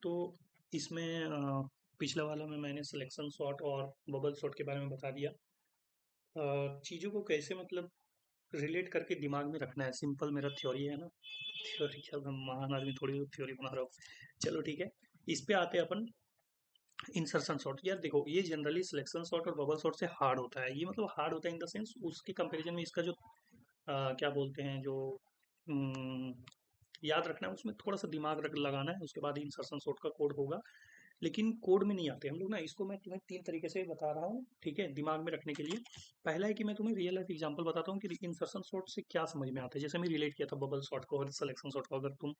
तो इसमें पिछला वाला में मैंने सिलेक्शन सॉर्ट और बबल सॉर्ट के बारे में बता दिया। चीज़ों को कैसे मतलब रिलेट करके दिमाग में रखना है, सिंपल मेरा थ्योरी है ना। थ्योरी क्या, मैं महान आदमी थोड़ी थ्योरी बना रहा हूँ। चलो ठीक है, इस पे आते हैं अपन। इंसर्शन सॉर्ट, यार देखो ये जनरली सिलेक्शन सॉर्ट और बबल सॉर्ट से हार्ड होता है। ये मतलब हार्ड होता है इन द सेंस, उसके कंपैरिजन में इसका जो क्या बोलते हैं, जो हम्म, याद रखना है, उसमें थोड़ा सा दिमाग रख लगाना है, उसके बाद ही इंसर्शन सॉर्ट का कोड होगा। लेकिन कोड में नहीं आते हम लोग ना, इसको मैं तुम्हें तीन तरीके से बता रहा हूँ, ठीक है, दिमाग में रखने के लिए। पहला है कि मैं तुम्हें रियल लाइफ एग्जांपल बताता हूँ कि इंसर्शन सॉर्ट से क्या समझ में आता है। जैसे मैं रिलेट किया था बबल सॉर्ट को और सिलेक्शन सॉर्ट को, अगर तुम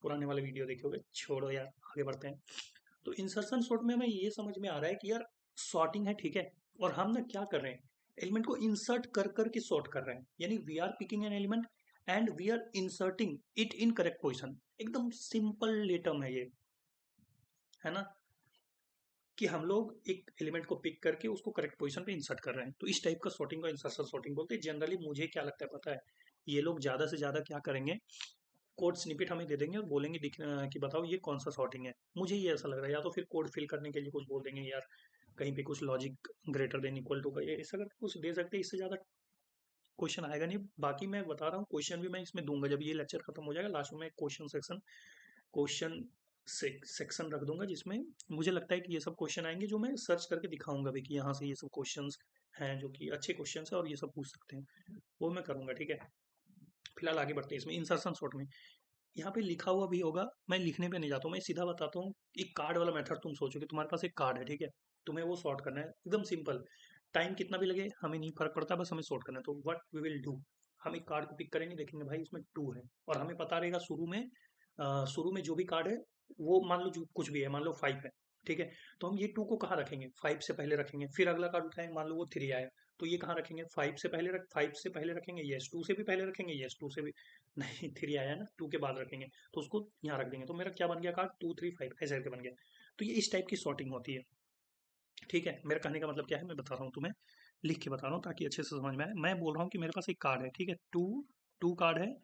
पुराने वाले वीडियो देखोगे। छोड़ो यार, आगे बढ़ते हैं। तो इंसर्शन सॉर्ट में हमें ये समझ में आ रहा है कि यार सॉर्टिंग है, ठीक है, और हम ना क्या कर रहे हैं, एलिमेंट को इंसर्ट कर करके सॉर्ट कर रहे हैं। यानी we are picking an element and we are inserting it in correct position. एकदम सिंपल लेटम है ये, है ना, कि हम लोग एक एलिमेंट को पिक करके उसको करेक्ट पोजीशन पे इंसर्ट कर रहे हैं। तो इस टाइप का सॉर्टिंग को इंसर्शन सॉर्टिंग बोलते हैं। जनरली मुझे क्या लगता है पता है, ये लोग ज़्यादा से ज़्यादा क्या करेंगे, कोड स्निपेट हमें दे देंगे और बोलेंगे कि बताओ ये कौन सा सॉर्टिंग है। मुझे ये ऐसा लग रहा है, या तो फिर कोड फिल करने के लिए कुछ बोल देंगे यार, कहीं पे कुछ logic greater than equal to का ये ऐसा करके कुछ दे सकते हैं। इससे ज़्यादा क्वेश्चन आएगा नहीं। बाकी मैं बता रहा हूँ, क्वेश्चन भी मैं इसमें दूंगा जब ये लेक्चर खत्म हो जाएगा। लास्ट में मैं क्वेश्चन सेक्शन रख दूंगा, जिसमें मुझे लगता है कि ये सब क्वेश्चन आएंगे, जो मैं सर्च करके दिखाऊंगा भी कि यहाँ से ये सब क्वेश्चंस हैं जो कि अच्छे क्वेश्चंस हैं और ये सब पूछ सकते हैं। वो मैं करूंगा, ठीक है। फिलहाल आगे बढ़ते हैं इसमें इंसर्शन सॉर्ट में। यहाँ पे लिखा हुआ भी होगा, मैं लिखने पे नहीं जाता हूँ, मैं सीधा बताता हूँ। एक कार्ड वाला मेथड, तुम सोचो कि तुम्हारे पास एक कार्ड है, ठीक है, तुम्हें वो सॉर्ट करना है, एकदम सिंपल। टाइम कितना भी लगे हमें नहीं फर्क पड़ता, बस हमें सॉर्ट करना है। तो व्हाट वी विल डू, हम एक कार्ड को पिक करेंगे, देखेंगे भाई इसमें टू है, और हमें पता रहेगा शुरू में जो भी कार्ड है, वो मान लो जो कुछ भी है, मान लो फाइव है, ठीक है। तो हम ये टू को कहाँ रखेंगे, फाइव से पहले रखेंगे। फिर अगला कार्ड उठाएं, मान लो वो थ्री आया, तो ये कहाँ रखेंगे, फाइव से पहले रखेंगे, यस। टू से भी पहले रखेंगे, यस। टू से भी नहीं, थ्री आया ना, टू के बाद रखेंगे, तो उसको यहाँ रख देंगे। तो मेरा क्या बन गया कार्ड, टू थ्री फाइव ऐसे करके बन गया। तो ये इस टाइप की सॉर्टिंग होती है, ठीक है। मेरा कहने का मतलब क्या है, मैं बता रहा हूँ तुम्हें, लिख के बता रहा हूँ ताकि अच्छे से समझ में आए। मैं बोल रहा हूँ कि मेरे पास एक कार्ड है, ठीक है, टू टू कार्ड है।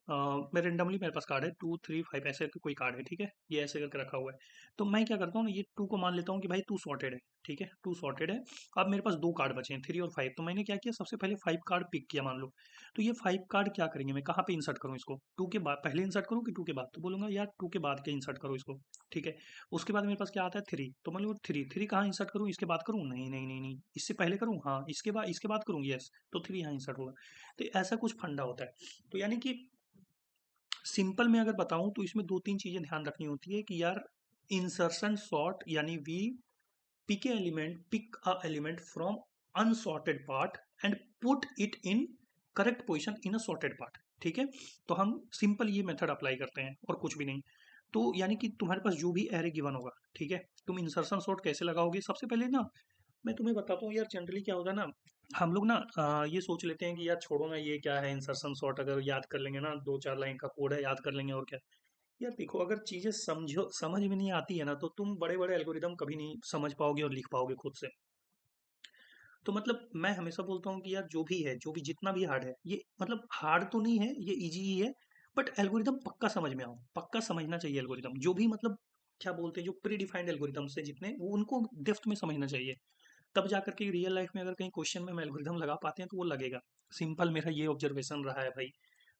मैं रेंडमली मेरे पास कार्ड है टू थ्री फाइव ऐसे करके कोई कार्ड है, ठीक है, ये ऐसे करके रखा हुआ है। तो मैं क्या करता हूँ ना, ये टू को मान लेता हूँ कि भाई टू सॉर्टेड है, ठीक है, टू सॉर्टेड है। अब मेरे पास दो कार्ड बचे हैं, थ्री और फाइव। तो मैंने क्या किया, सबसे पहले फाइव कार्ड पिक किया मान लो। तो ये फाइव कार्ड क्या करेंगे, मैं कहाँ पे इंसर्ट करूँ इसको, टू के बाद पहले इंसर्ट करूँ कि टू के बाद। तो बोलूंगा यार टू के बाद के इंसर्ट करो इसको, ठीक है। उसके बाद मेरे पास क्या आता है, थ्री। तो मान लो थ्री थ्री कहाँ इंसर्ट करूँ, इसके बाद करूँ, नहीं नहीं नहीं नहीं, इससे पहले करूँ, हाँ इसके बाद करूँ, यस। तो थ्री यहाँ इंसर्ट होगा। तो ऐसा कुछ फंडा होता है। तो यानी कि सिंपल में अगर बताऊं तो इसमें दो तीन चीजें ध्यान रखनी होती है कि यार इंसर्शन सॉर्ट, यानी we pick a element from unsorted part and put it in correct position in a sorted part, ठीक है। तो हम सिंपल ये मेथड अप्लाई करते हैं और कुछ भी नहीं। तो यानी कि तुम्हारे पास जो भी एरे गिवन होगा, ठीक है, तुम इंसर्शन सॉर्ट कैसे लगाओगे, सबसे पहले ना मैं तुम्हें बताता हूँ यार। जनरली क्या होता है ना, हम लोग ना ये सोच लेते हैं कि यार छोड़ो ना, ये क्या है इंसर्शन सॉर्ट, अगर याद कर लेंगे ना, दो चार लाइन का कोड है, याद कर लेंगे और क्या। यार देखो, अगर चीजें समझ में नहीं आती है ना, तो तुम बड़े बड़े एल्गोरिदम कभी नहीं समझ पाओगे और लिख पाओगे खुद से। तो मतलब मैं हमेशा बोलता हूँ कि यार जो भी है, जो भी जितना भी हार्ड है, ये मतलब हार्ड तो नहीं है, ये इजी ही है। बट एल्गोरिदम पक्का समझ में आओ, पक्का समझना चाहिए एल्गोरिदम, जो भी मतलब क्या बोलते हैं, जो प्री डिफाइंड एल्गोरिदम से जितने वो उनको डेप्थ में समझना चाहिए। तब जाकर के रियल लाइफ में अगर कहीं क्वेश्चन में हम एल्गोरिदम लगा पाते हैं तो वो लगेगा। सिंपल मेरा ये ऑब्जर्वेशन रहा है भाई।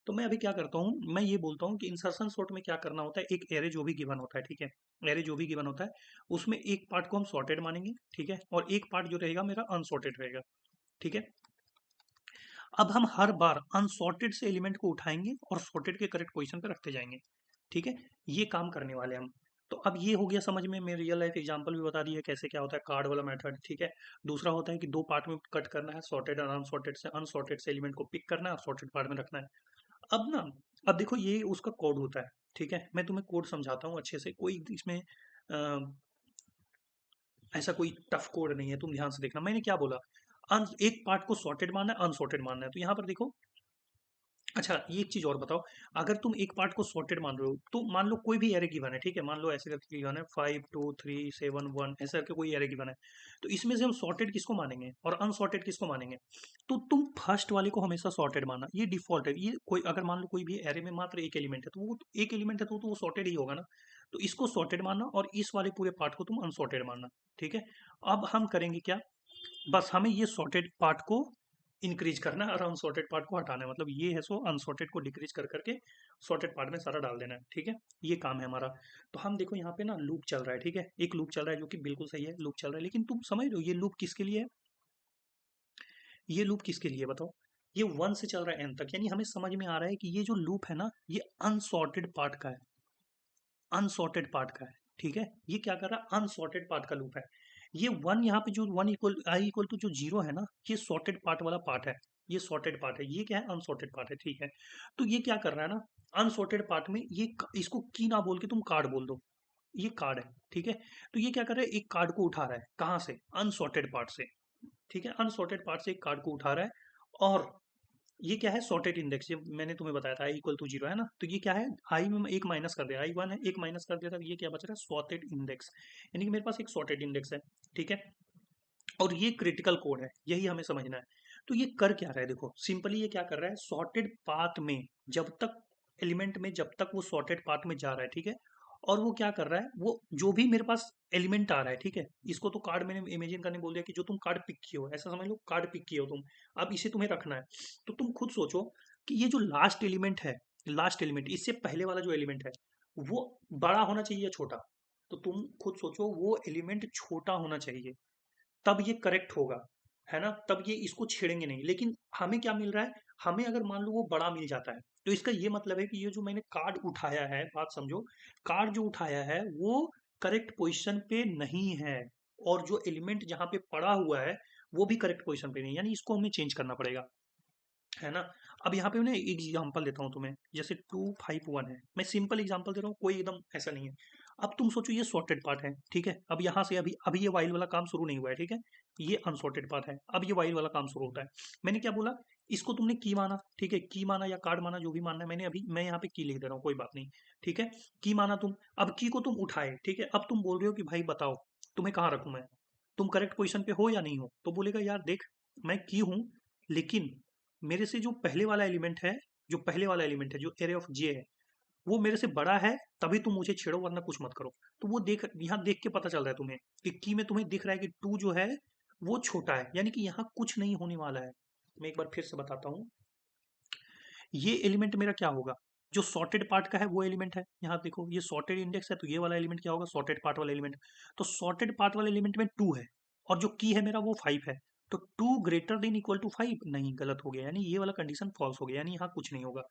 तो मैं अभी क्या करता हूँ, मैं ये बोलता हूँ कि इंसर्शन सॉर्ट में क्या करना होता है, एक एरे जो भी गिवन होता है, ठीक है, एरे जो भी गिवन होता है, उसमें एक पार्ट को हम सॉर्टेड मानेंगे, ठीक है, और एक पार्ट जो रहेगा मेरा अनसॉर्टेड रहेगा, ठीक है। अब हम हर बार अनसॉर्टेड से एलिमेंट को उठाएंगे और सॉर्टेड के करेक्ट पोजीशन पे रखते जाएंगे, ठीक है। ये काम करने वाले हम। तो अब ये हो गया समझ में, मैं रियल लाइफ एग्जांपल भी बता दी है कैसे क्या होता है, कार्ड वाला मेथड, ठीक है। दूसरा होता है कि दो पार्ट में कट करना है, सॉर्टेड और अनसॉर्टेड से एलिमेंट को पिक करना है और सॉर्टेड पार्ट में रखना है। अब ना, अब देखो ये उसका कोड होता है, ठीक है, मैं तुम्हें कोड समझाता हूँ अच्छे से। कोई इसमें अ, ऐसा कोई टफ कोड नहीं है, तुम ध्यान से देखना मैंने क्या बोला। एक पार्ट को सॉर्टेड मानना है, अनसॉर्टेड मानना है। तो यहाँ पर देखो, अच्छा ये एक चीज और बताओ, अगर तुम एक पार्ट को सॉर्टेड मान रहे हो, तो मान लो कोई भी एरे गिवन है, ठीक है, मान लो ऐसे करके गिवन है 5 2 3 7 1 ऐसे करके कोई एरे गिवन है। तो इसमें से हम सॉर्टेड किसको मानेंगे और अनसॉर्टेड किसको मानेंगे। तो तुम फर्स्ट वाले को हमेशा सॉर्टेड मानना, ये डिफॉल्ट है। ये कोई अगर मान लो कोई भी एरे में मात्र एक एलिमेंट है, तो वो एक एलिमेंट है तो वो सॉर्टेड ही होगा ना। तो इसको सॉर्टेड मानना और इस वाले पूरे पार्ट को तुम अनसॉर्टेड मानना। ठीक है, अब हम करेंगे क्या, बस हमें ये सॉर्टेड पार्ट को इंक्रीज करना है और अनसॉर्टेड पार्ट को हटाना है, मतलब ये है सो अनसॉर्टेड को डिक्रीज कर करके सॉर्टेड पार्ट में सारा डाल देना है। ठीक है, ये काम है हमारा। तो हम देखो यहाँ पे ना लूप चल रहा है, ठीक है, एक लूप चल रहा है जो कि बिल्कुल सही है, लूप चल रहा है, लेकिन तुम समझ रहे हो ये लूप किसके लिए है, ये लूप किसके लिए बताओ, ये 1 से चल रहा है n तक, यानी हमें समझ में आ रहा है कि ये जो लूप है ना ये अनसॉर्टेड पार्ट का है, अनसॉर्टेड पार्ट का है। ठीक है, ये क्या कर रहा है, अनसॉर्टेड पार्ट का लूप है। ये 1 यहाँ पे जो 1 इक्वल आई इक्वल टू जो 0 है ना, ये सॉर्टेड पार्ट वाला पार्ट है, ये सॉर्टेड पार्ट है, ये क्या है, अनसॉर्टेड पार्ट है। ठीक है, तो ये क्या कर रहा है ना, अनसॉर्टेड पार्ट में ये इसको की ना बोल के तुम कार्ड बोल दो, ये कार्ड है। ठीक है, तो ये क्या कर रहा है, एक कार्ड को उठा रहा है, कहाँ से, अनसॉर्टेड पार्ट से। ठीक है, अनसॉर्टेड पार्ट से एक कार्ड को उठा रहा है, और ये क्या है, सॉर्टेड इंडेक्स, ये मैंने तुम्हें बताया था आई इक्वल टू 0 है ना, तो ये क्या है, आई में एक माइनस कर दिया, आई 1 है, एक माइनस कर दिया था, तो ये क्या बच रहा है, सॉर्टेड इंडेक्स, यानी कि मेरे पास एक सॉर्टेड इंडेक्स है। ठीक है, और ये क्रिटिकल कोड है, यही हमें समझना है। तो ये कर क्या रहा है, देखो सिंपली ये क्या कर रहा है, सॉर्टेड पाथ में जब तक एलिमेंट में जब तक वो सॉर्टेड पाथ में जा रहा है, ठीक है, और वो क्या कर रहा है, वो जो भी मेरे पास एलिमेंट आ रहा है, ठीक है, इसको तो कार्ड मैंने इमेजिन करने बोल दिया कि जो तुम कार्ड पिक किए हो, ऐसा समझ लो कार्ड पिक किए हो तुम, अब इसे तुम्हें रखना है। तो तुम खुद सोचो कि ये जो लास्ट एलिमेंट है, लास्ट एलिमेंट इससे पहले वाला जो एलिमेंट है वो बड़ा होना चाहिए या छोटा, तो तुम खुद सोचो वो एलिमेंट छोटा होना चाहिए, तब ये करेक्ट होगा, है ना, तब ये इसको छेड़ेंगे नहीं। लेकिन हमें क्या मिल रहा है, हमें अगर मान लो वो बड़ा मिल जाता है, तो इसका ये मतलब है कि ये जो मैंने कार्ड उठाया है, बात समझो, कार्ड जो उठाया है वो करेक्ट पोजीशन पे नहीं है, और जो एलिमेंट जहां पे पड़ा हुआ है वो भी करेक्ट पोजीशन पे नहीं है, यानी इसको हमें चेंज करना पड़ेगा, है ना। अब यहाँ पे मैं एक एग्जांपल देता हूँ तुम्हें, जैसे 251 है, मैं सिंपल एग्जांपल दे रहा हूँ, कोई एकदम ऐसा नहीं है। अब तुम सोचो ये सॉर्टेड पार्ट है, ठीक है, अब यहाँ से अभी अभी ये वाइल वाला काम शुरू नहीं हुआ है, ठीक है, ये अनसॉर्टेड पार्ट है, अब ये वाइल वाला काम शुरू होता है। मैंने क्या बोला, इसको तुमने की माना, ठीक है, की माना या कार्ड माना, जो भी मानना है, मैंने अभी मैं यहाँ पे की लिख दे रहा हूँ, कोई बात नहीं। ठीक है, की माना तुम, अब की को तुम उठाए, ठीक है, अब तुम बोल रहे हो कि भाई बताओ तुम्हें कहाँ रखूं मैं, तुम करेक्ट पोजिशन पे हो या नहीं हो, तो बोलेगा यार देख मैं की हूँ, लेकिन मेरे से जो पहले वाला एलिमेंट है, जो पहले वाला एलिमेंट है जो एरे ऑफ जे है, वो मेरे से बड़ा है, तभी तुम मुझे छेड़ो वरना कुछ मत करो। तो वो देख, यहाँ देख के पता चल रहा है तुम्हें कि की में तुम्हें दिख रहा है कि 2 जो है वो छोटा है, यानी कि यहाँ कुछ नहीं होने वाला है। मैं एक बार फिर से बताता हूँ, ये एलिमेंट मेरा क्या होगा, जो सॉर्टेड पार्ट का है वो एलिमेंट है, यहाँ देखो ये सॉर्टेड इंडेक्स है, तो ये वाला एलिमेंट क्या होगा, सॉर्टेड पार्ट वाला एलिमेंट। तो सॉर्टेड पार्ट वाले एलिमेंट में 2 है, और जो की है मेरा वो 5 है, तो 2 ग्रेटर देन इक्वल टू 5 नहीं, गलत हो गया, यानी ये वाला कंडीशन फॉल्स हो गया, यानी यहाँ कुछ नहीं होगा।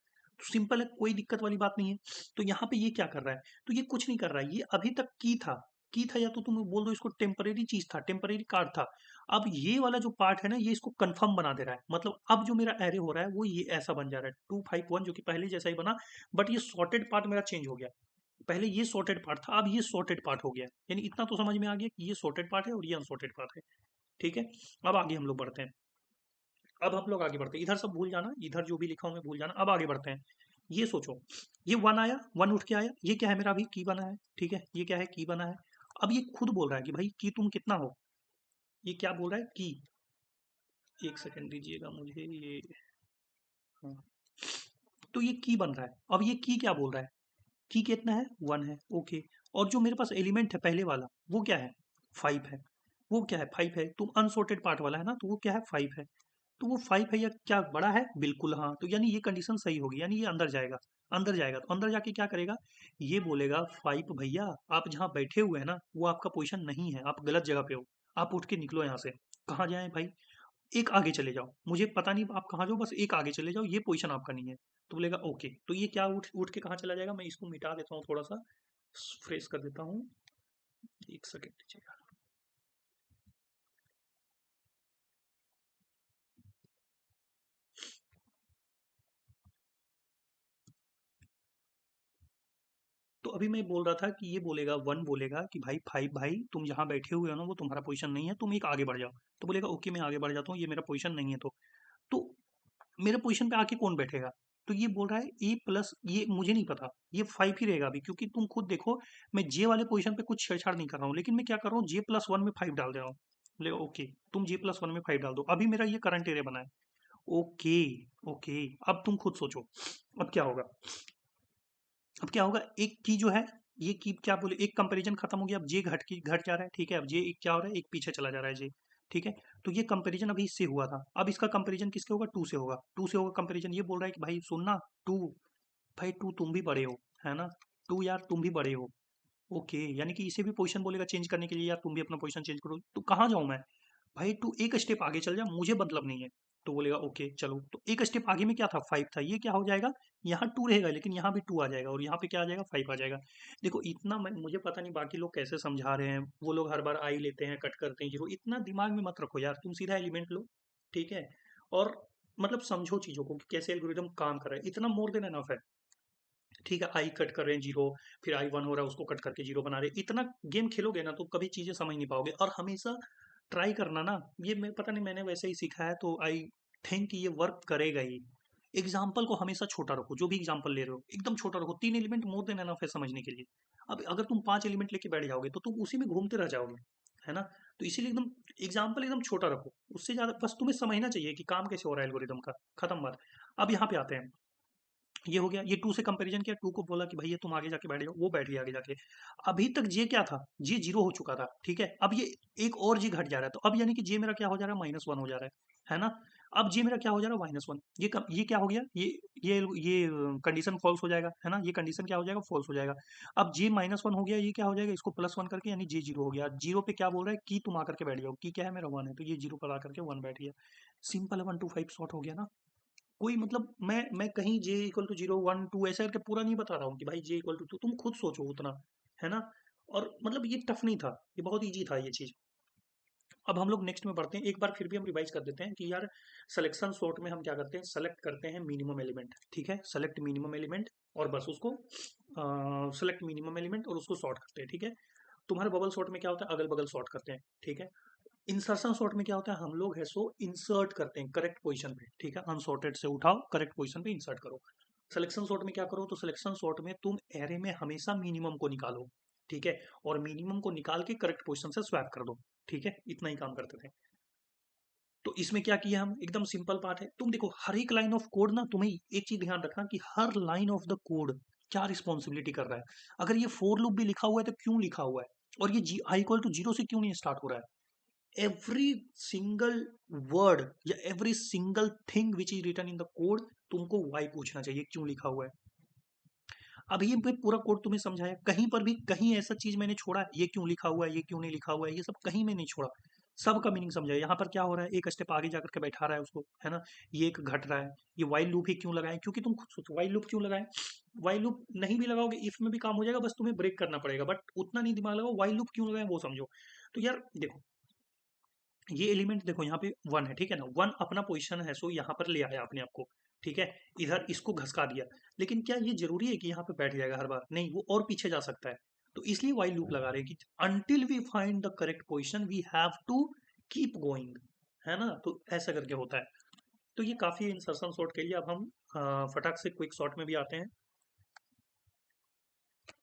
तो सिंपल है, कोई दिक्कत वाली बात नहीं है। तो यहाँ पे ये क्या कर रहा है, तो ये कुछ नहीं कर रहा है, ये अभी तक की था, या तो तुम बोल दो इसको टेम्परेरी चीज था, टेम्परेरी कार्ड था। अब ये वाला जो पार्ट है ना ये इसको कंफर्म बना दे रहा है, मतलब अब जो मेरा एरे हो रहा है वो ये ऐसा बन जा रहा है 251, जो कि पहले जैसा ही बना, बट ये सॉर्टेड पार्ट मेरा चेंज हो गया। पहले ये सॉर्टेड पार्ट था, अब ये सॉर्टेड पार्ट हो गया, यानी इतना तो समझ में आ गया कि ये सॉर्टेड पार्ट है और ये अनसॉर्टेड पार्ट है। ठीक है, अब आगे हम लोग बढ़ते हैं, अब हम लोग आगे बढ़ते हैं, इधर सब भूल जाना, इधर जो भी लिखा हूं मैं भूल जाना, अब आगे बढ़ते हैं। ये सोचो, ये 1 आया, 1 उठ के आया, ये क्या है मेरा अभी की बना है, ठीक है, ये क्या है, की बना है। अब ये खुद बोल रहा है कि भाई की तुम कितना हो, ये क्या बोल रहा है की, एक सेकंड दीजिएगा मुझे ये, हाँ, तो ये की बन रहा है, अब ये की क्या बोल रहा है, की कितना है, 1 है, ओके, और जो मेरे पास एलिमेंट है पहले वाला वो क्या है, 5 है, वो क्या है, 5 है, तुम अनसॉर्टेड पार्ट वाला है ना, तो वो क्या है, 5 है, तो वो 5 है या क्या बड़ा है, बिल्कुल हाँ, तो यानी ये कंडीशन सही होगी, यानी ये अंदर जाएगा, अंदर जाएगा, तो अंदर जाके क्या करेगा, ये बोलेगा 5 भैया आप जहाँ बैठे हुए हैं ना वो आपका पोजीशन नहीं है, आप गलत जगह पे हो, आप उठ के निकलो यहाँ से। कहाँ जाए भाई, एक आगे चले जाओ, मुझे पता नहीं आप कहाँ जाओ, बस एक आगे चले जाओ, ये पोजीशन आपका नहीं है। तो बोलेगा ओके, तो ये क्या उठ उठ के कहाँ चला जाएगा, मैं इसको मिटा देता हूँ, थोड़ा सा फ्रेश कर देता हूँ, एक सेकेंड दीजिएगा। तो अभी मैं बोल रहा था कि ये बोलेगा 1 बोलेगा कि भाई 5 भाई तुम जहाँ बैठे हुए हो ना वो तुम्हारा पोजीशन नहीं है, तुम एक आगे बढ़ जाओ। तो बोलेगा ओके मैं आगे बढ़ जाता हूँ, ये मेरा पोजीशन नहीं है, तो मेरे पोजीशन पे आके कौन बैठेगा, तो ये बोल रहा है ए प्लस, ये मुझे नहीं पता, ये 5 ही रहेगा अभी, क्योंकि तुम खुद देखो मैं जे वाले पोजीशन पे कुछ छेड़छाड़ नहीं कर रहा हूँ, लेकिन मैं क्या कर रहा हूँ, जे प्लस 1 में 5 डाल दे रहा हूँ। बोले ओके, तुम जे प्लस 1 में 5 डाल दो, अभी मेरा ये करंट एरिया बना है। ओके, ओके, अब तुम खुद सोचो अब क्या होगा, अब क्या होगा, एक की जो है ये कीप क्या बोले, एक कंपैरिजन खत्म हो गया, अब जे घट जा रहा है, ठीक है, अब जे एक क्या हो रहा है, एक पीछे चला जा रहा है जे, ठीक है। तो ये कंपैरिजन अभी इससे हुआ था, अब इसका कंपैरिजन किसके होगा, टू से होगा, टू से होगा कंपैरिजन, ये बोल रहा है कि भाई सुनना, टू, भाई टू तुम भी बड़े हो, है ना, टू यार तुम भी बड़े हो, ओके, यानी कि इसे भी पोजीशन बोलेगा चेंज करने के लिए, यार तुम भी अपना पोजीशन चेंज करो, तो कहाँ जाऊं मैं, भाई तू एक स्टेप आगे चल जा, मुझे मतलब नहीं है। तो बोलेगा ओके चलो, तो एक स्टेप आगे में क्या था, फाइव था, ये क्या हो जाएगा, यहाँ टू रहेगा लेकिन यहाँ भी टू आ जाएगा, और यहाँ पे क्या आ जाएगा, फाइव आ जाएगा। देखो इतना मुझे पता नहीं बाकी लोग कैसे समझा रहे हैं, वो लोग हर बार आई लेते हैं, कट करते हैं जीरो, इतना दिमाग में मत रखो यार, तुम सीधा एलिमेंट लो, ठीक है, और मतलब समझो चीजों को कि कैसे एल्गोरिदम काम कर रहा है, इतना मोर देन एनफ है। ठीक है, आई कट कर रहे हैं जीरो, फिर आई वन हो रहा है उसको कट करके जीरो बना रहे हैं, इतना गेम खेलोगे ना तो कभी चीजें समझ नहीं पाओगे, और हमेशा ट्राई करना ना, ये मैं पता नहीं मैंने वैसे ही सीखा है, तो आई थिंक ये वर्क करेगा ही। एग्जाम्पल को हमेशा छोटा रखो, जो भी एग्जाम्पल ले रहे हो एकदम छोटा रखो, तीन एलिमेंट मोर देन एनफ है समझने के लिए। अब अगर तुम पांच एलिमेंट लेके बैठ जाओगे तो तुम उसी में घूमते रह जाओगे, है ना। तो इसीलिए एकदम एग्जाम्पल एकदम छोटा रखो, उससे ज्यादा बस तुम्हें समझना चाहिए कि काम कैसे हो रहा है एल्गोरिदम का, खत्म बात। अब यहाँ पे आते हैं, ये हो गया, ये टू से कंपैरिजन किया, टू को बोला कि भैया तुम आगे जाके बैठ जाओ, वो बैठ गया आगे जाके। अभी तक जे क्या था, जे जीरो हो चुका था, ठीक है, अब ये एक और जे घट जा रहा है, तो अब यानी कि जे मेरा क्या हो जा रहा है, माइनस वन हो जा रहा है ना। अब जे मेरा क्या हो जा रहा है, माइनस वन, ये क्या हो गया, ये कंडीशन फॉल्स हो जाएगा, है ना, ये कंडीशन क्या हो जाएगा, फॉल्स हो जाएगा। अब जे माइनस वन हो गया, ये क्या हो जाएगा, इसको प्लस वन करके, यानी जे जीरो हो गया, जीरो पे क्या बोल रहा है कि तुम आकर के बैठ जाओ, की क्या है मेरा वन है, तो ये जीरो पर आकर के वन बैठ गया। सिंपल 1 to 5 शॉर्ट हो गया ना। कोई मतलब मैं कहीं J equal to zero one two ऐसा करके पूरा नहीं बता रहा हूँ कि भाई जे इक्वल टू, तुम खुद सोचो उतना, है ना। और मतलब ये टफ नहीं था, ये बहुत इजी था ये चीज। अब हम लोग नेक्स्ट में बढ़ते हैं, एक बार फिर भी हम रिवाइज कर देते हैं कि यार सिलेक्शन सॉर्ट में हम क्या करते हैं, सेलेक्ट करते हैं मिनिमम एलिमेंट, ठीक है, सेलेक्ट मिनिमम एलिमेंट, और बस उसको सेलेक्ट मिनिमम एलिमेंट और उसको सॉर्ट करते हैं, ठीक है। तुम्हारे बबल सॉर्ट में क्या होता है, अगल बगल सॉर्ट करते हैं, ठीक है। इंसर्शन सॉर्ट में क्या होता है, हम लोग है सो इंसर्ट करते हैं करेक्ट पोजीशन पे, ठीक है, अनसॉर्टेड से उठाओ करेक्ट पोजीशन पे इंसर्ट करो। सिलेक्शन सॉर्ट में क्या करो, तो सिलेक्शन सॉर्ट में तुम एरे में हमेशा मिनिमम को निकालो, ठीक है, और मिनिमम को निकाल के करेक्ट पोजीशन से स्वैप कर दो, ठीक है, इतना ही काम करते थे। तो इसमें क्या किया हम, एकदम सिंपल बात है, तुम देखो हर एक लाइन ऑफ कोड ना, तुम्हें एक चीज ध्यान रखना कि हर लाइन ऑफ द कोड क्या रिस्पॉन्सिबिलिटी कर रहा है। अगर ये फोर लूप भी लिखा हुआ है तो क्यों लिखा हुआ है, और ये जी आई इक्वल टू जीरो से क्यों नहीं स्टार्ट हो रहा है। एवरी सिंगल वर्ड या every single thing which is written in the code, तुमको वाई पूछना चाहिए क्यों लिखा हुआ है। अब ये मैं पूरा कोड तुम्हें समझाया, कहीं पर भी कहीं ऐसा चीज मैंने छोड़ा है, ये क्यों लिखा हुआ है, ये क्यों नहीं लिखा हुआ है, ये सब कहीं में नहीं छोड़ा, सबका मीनिंग समझाया। यहाँ पर क्या हो रहा है, एक स्टेप आगे जाकर के बैठा रहा है उसको, है ना, ये एक घट रहा है, ये वाइल लूप ही क्यों लगाए, क्योंकि तुम खुद सोचो वाइल लूप क्यों लगाए, वाइल लूप नहीं भी लगाओगे इफ में भी काम हो जाएगा, बस तुम्हें ब्रेक करना पड़ेगा, बट उतना नहीं दिमाग लगाओ, वाइल लूप क्यों लगाए वो समझो। तो यार देखो, ये एलिमेंट देखो यहाँ पे वन है, ठीक है ना, वन अपना पोजीशन है सो यहाँ पर ले आया अपने आप को, ठीक है, इधर इसको घसका दिया, लेकिन क्या ये जरूरी है कि यहाँ पे बैठ जाएगा हर बार, नहीं, वो और पीछे जा सकता है। तो इसलिए वाइल लूप लगा रहे हैं कि until we find the correct position we have to keep going, है ना, तो ऐसा करके होता है। तो ये काफी इंसर्शन सॉर्ट के लिए। अब हम फटाक से क्विक सॉर्ट में भी आते हैं।